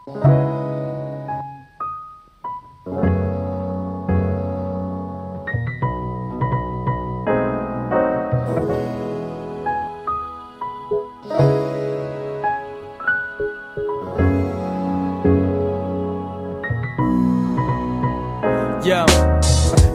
Joo.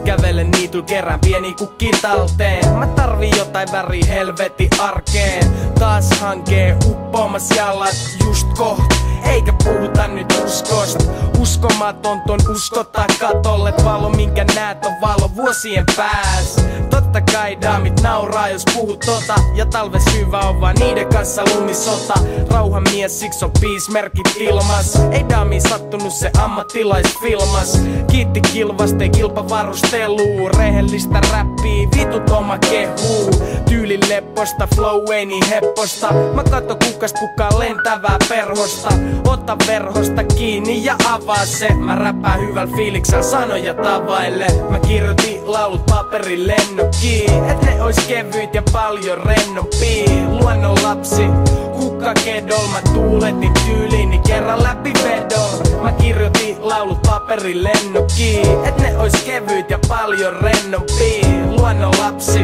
Kävelen niityl kerran pieni kukki talteen. Mä tarvii jotain väriä helvetin arkeen. Taas hankee uppoomas jalat just koht. Eikä puhuta nyt uskosta. Uskomaton ton uskotaan katolle. Valo minkä näet on valo vuosien päässä. Totta kai daamit nauraa jos puhut tota. Ja talves hyvä on vaan niiden kanssa lumisota. Rauhan mies siksi on piismerkit ilmas. Ei daami sattunut se ammattilaisfilmas. Kiitti kilvasta ei kilpavarusteluu. Rehellistä räppii vitut oma kehuu. Tyylin lepposta flow ei niin hepposta. Mä katso kukas kukaan lentävää perhosta. Ota verhosta kiinni ja avaa se. Mä räppään hyvällä fiiliksellä sanoja tavaille. Mä kirjoitin laulut paperin lennokkiin. Et ne ois kevyit ja paljon rennompii. Luonnon lapsi, kukka kedol. Mä tuuletin tyyliini kerran läpi vedon. Mä kirjoitin laulut paperin lennokkiin. Et ne ois kevyit ja paljon rennompii. Luonnon lapsi,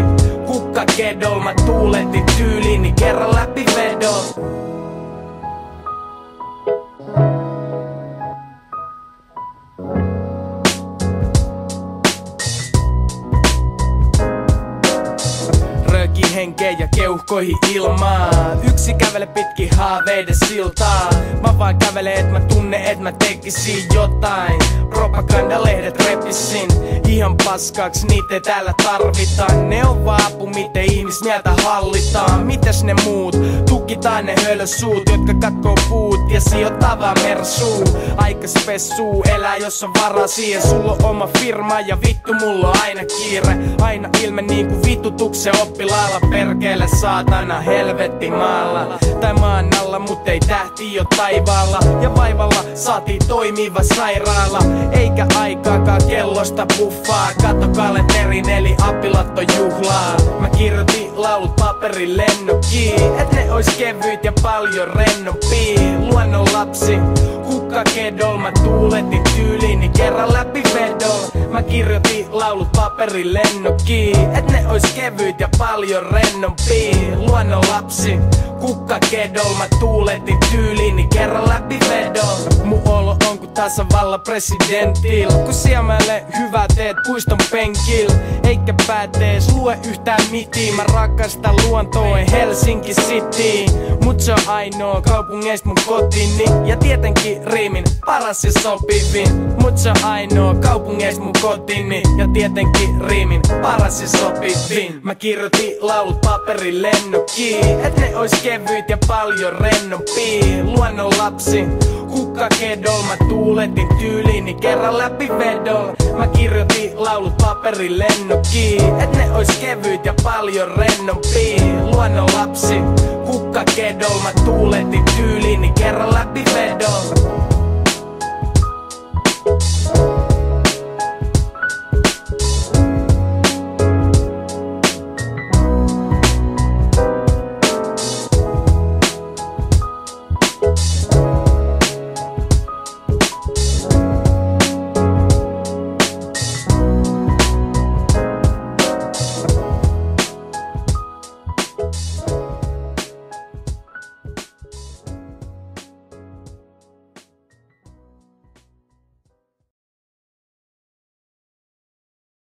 kukka kedol. Mä tuuletin tyyliini kerran läpi vedon. Henkeä ja keuhkoihin ilmaa. Yksi kävele pitkin haaveiden siltaa. Mä vaan kävelen et mä tunne et mä tekisin jotain. Propagandalehdet repissin ihan paskaks, niitä ei täällä tarvitaan. Ne on vaan apu miten ihmismieltä hallitaan. Mites ne muut? Tukitaan ne hölösuut, jotka katkoo puut ja sijoittaa vaan mersuu. Aika spessuu, elää jos on varaa siihen. Sulla on oma firma ja vittu mulla on aina kiire. Aina ilme niinku vitutuksen oppilaalla. Perkele saatana helvetti maalla. Tai maan alla mut ei tähti oo taivaalla. Ja vaivalla saatiin toimiva sairaala. Eikä aikaakaan kellosta buffaa. Kato kalenterin eli apilat on juhlaa. Mä kirjoitin laulut paperin lennokkiin. Et ne ois kevyit ja paljon rennompii. Luonnon lapsi, kukka kedol. Mä tuuletin tyyliini kerran läpi vedol. Mä kirjoitin laulut paperin lennokkiin. Et ne ois kevyit ja paljon rennompii. Luonnon lapsi, kukka kedol. Mä tuuletin tyyliini kerran läpi vedol. Mun olo on ku tasavallan presidentil. Kun siemälle hyvää teet puiston penkil. Eikä päätees lue yhtään mitiin. Mä rakastan luontoa Helsinki City. Mut se on ainoa kaupungeista mun kotini. Ja tietenkin riimin paras ja sopivin. Mut se on ainoa kaupungeista mun kotini. Ja tietenkin riimin paras ja sopivin. Mä kirjoitin laulut paperin lennokkiin. Et ne ois kevyit ja paljon rennompii. Luonnon lapsi, kukka kedol. Mä tuuletin tyyliini kerran läpi vedol. Mä kirjoitin laulut paperin lennokkiin. Et ne ois kevyit ja paljon rennompii. Luonnon lapsi, kukka kedol. Mä tuuletin tyyliini